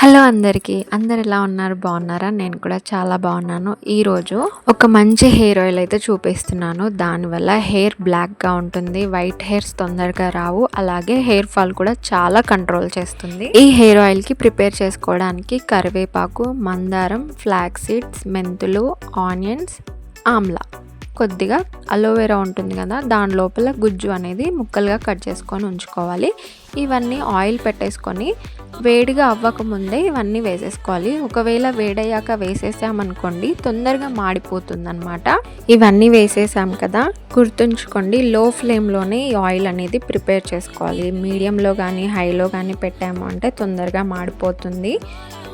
Hello అందరికీ. అందరు ఎలా ఉన్నారు? బాగున్నారా? నేను కూడా చాలా బాగున్నాను. ఈరోజు ఒక మంచి హెయిర్ ఆయిల్ అయితే చూపిస్తున్నాను. దానివల్ల హెయిర్ బ్లాక్గా ఉంటుంది, వైట్ హెయిర్స్ తొందరగా రావు, అలాగే హెయిర్ ఫాల్ కూడా చాలా కంట్రోల్ చేస్తుంది. ఈ హెయిర్ ఆయిల్కి ప్రిపేర్ చేసుకోవడానికి కరివేపాకు, మందారం, ఫ్లాక్స్ సీడ్స్, మెంతులు, ఆనియన్స్, ఆమ్లా, కొద్దిగా అలోవెరా ఉంటుంది కదా, దాని లోపల గుజ్జు అనేది ముక్కలుగా కట్ చేసుకొని ఉంచుకోవాలి. ఇవన్నీ ఆయిల్ పెట్టేసుకొని వేడిగా అవ్వకముందే ఇవన్నీ వేసేసుకోవాలి. ఒకవేళ వేడయ్యాక వేసేసామనుకోండి తొందరగా మాడిపోతుంది అనమాట. ఇవన్నీ వేసేసాం కదా, గుర్తుంచుకోండి లో ఫ్లేమ్లోనే ఈ ఆయిల్ అనేది ప్రిపేర్ చేసుకోవాలి. మీడియంలో కానీ హైలో కానీ పెట్టాము అంటే తొందరగా మాడిపోతుంది.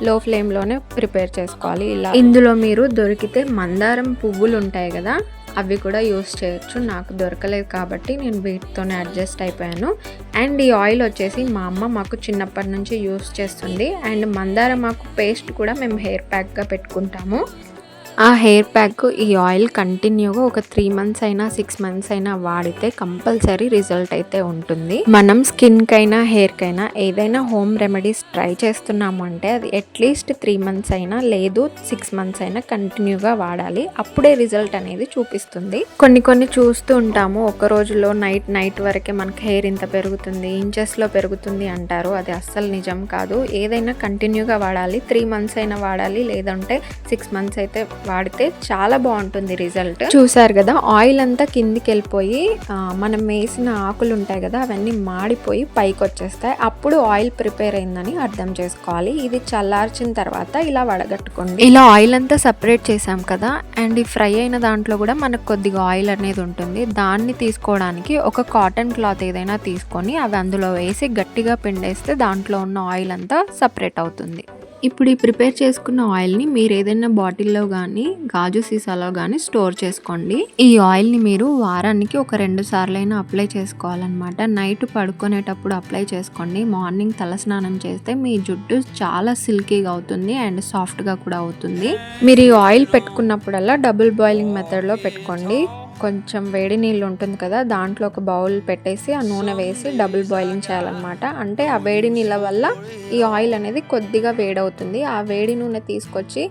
లో ఫ్లేమ్లోనే ప్రిపేర్ చేసుకోవాలి. ఇలా ఇందులో మీరు దొరికితే మందారం పువ్వులు ఉంటాయి కదా, అవి కూడా యూస్ చేయొచ్చు. నాకు దొరకలేదు కాబట్టి నేను వీటితోనే అడ్జస్ట్ అయిపోయాను. అండ్ ఈ ఆయిల్ వచ్చేసి మా అమ్మ మాకు చిన్నప్పటి నుంచి యూస్ చేస్తుంది. అండ్ మందారం ఆకు పేస్ట్ కూడా మేము హెయిర్ ప్యాక్గా పెట్టుకుంటాము. ఆ హెయిర్ ప్యాక్, ఈ ఆయిల్ కంటిన్యూగా ఒక 3 months అయినా 6 months అయినా వాడితే కంపల్సరీ రిజల్ట్ అయితే ఉంటుంది. మనం స్కిన్కైనా హెయిర్కైనా ఏదైనా హోమ్ రెమెడీస్ ట్రై చేస్తున్నాము అంటే అది అట్లీస్ట్ 3 months అయినా లేదు 6 months అయినా కంటిన్యూగా వాడాలి. అప్పుడే రిజల్ట్ అనేది చూపిస్తుంది. కొన్ని చూస్తూ ఉంటాము, ఒక రోజులో నైట్ వరకే మనకి హెయిర్ ఇంత పెరుగుతుంది, ఇంచెస్లో పెరుగుతుంది అంటారు. అది అస్సలు నిజం కాదు. ఏదైనా కంటిన్యూగా వాడాలి. 3 months అయినా వాడాలి, లేదంటే 6 months అయితే వాడితే చాలా బాగుంటుంది రిజల్ట్. చూసారు కదా, ఆయిల్ అంతా కిందికి వెళ్ళిపోయి మనం వేసిన ఆకులు ఉంటాయి కదా అవన్నీ మాడిపోయి పైకి వచ్చేస్తాయి. అప్పుడు ఆయిల్ ప్రిపేర్ అయిందని అర్థం చేసుకోవాలి. ఇది చల్లార్చిన తర్వాత ఇలా వడగట్టుకోండి. ఇలా ఆయిల్ అంతా సపరేట్ చేసాం కదా, అండ్ ఈ ఫ్రై అయిన దాంట్లో కూడా మనకు కొద్దిగా ఆయిల్ అనేది ఉంటుంది. దాన్ని తీసుకోవడానికి ఒక కాటన్ క్లాత్ ఏదైనా తీసుకొని అవి అందులో వేసి గట్టిగా పిండేస్తే దాంట్లో ఉన్న ఆయిల్ అంతా సపరేట్ అవుతుంది. ఇప్పుడు ఈ ప్రిపేర్ చేసుకున్న ఆయిల్ని మీరు ఏదైనా బాటిల్లో కానీ గాజు సీసాలో కానీ స్టోర్ చేసుకోండి. ఈ ఆయిల్ని మీరు వారానికి ఒక 2 సార్లైనా అప్లై చేసుకోవాలన్నమాట. నైట్ పడుకునేటప్పుడు అప్లై చేసుకోండి. మార్నింగ్ తలస్నానం చేస్తే మీ జుట్టు చాలా సిల్కీగా అవుతుంది అండ్ సాఫ్ట్గా కూడా అవుతుంది. మీరు ఈ ఆయిల్ పెట్టుకున్నప్పుడల్లా డబుల్ బాయిలింగ్ మెథడ్లో పెట్టుకోండి. కొంచెం వేడి నీళ్ళు ఉంటుంది కదా, దాంట్లో ఒక బౌల్ పెట్టేసి ఆ నూనె వేసి డబుల్ బాయిలింగ్ చేయాలన్నమాట. అంటే ఆ వేడి నీళ్ళ వల్ల ఈ ఆయిల్ అనేది కొద్దిగా వేడవుతుంది. ఆ వేడి నూనె తీసుకొచ్చి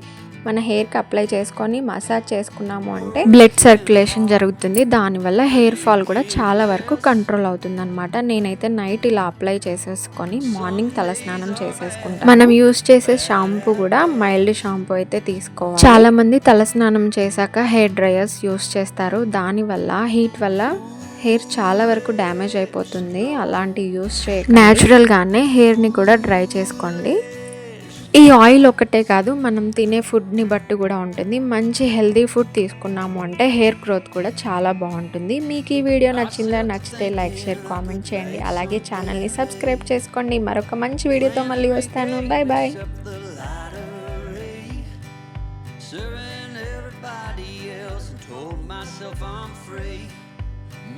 మన హెయిర్కి అప్లై చేసుకొని మసాజ్ చేసుకున్నాము అంటే బ్లడ్ సర్క్యులేషన్ జరుగుతుంది. దానివల్ల హెయిర్ ఫాల్ కూడా చాలా వరకు కంట్రోల్ అవుతుంది అనమాట. నేనైతే నైట్ ఇలా అప్లై చేసేసుకొని మార్నింగ్ తలస్నానం చేసేసుకుంటాను. మనం యూస్ చేసే షాంపూ కూడా మైల్డ్ షాంపూ అయితే తీసుకోవాలి. చాలా మంది తలస్నానం చేశాక హెయిర్ డ్రైయర్స్ యూస్ చేస్తారు. దానివల్ల హీట్ వల్ల హెయిర్ చాలా వరకు డ్యామేజ్ అయిపోతుంది. అలాంటి యూస్ చేయకండి. న్యాచురల్గానే హెయిర్ని కూడా డ్రై చేసుకోండి. ఈ ఆయిల్ ఒకటే కాదు, మనం తినే ఫుడ్ని బట్టి కూడా ఉంటుంది. మంచి హెల్దీ ఫుడ్ తీసుకున్నాము అంటే హెయిర్ గ్రోత్ కూడా చాలా బాగుంటుంది. మీకు ఈ వీడియో నచ్చిందా? నచ్చితే లైక్, షేర్, కామెంట్ చేయండి. అలాగే ఛానల్ని సబ్స్క్రైబ్ చేసుకోండి. మరొక మంచి వీడియోతో మళ్ళీ వస్తాను. Bye bye.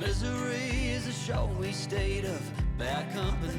Misery is a showy state of bad company.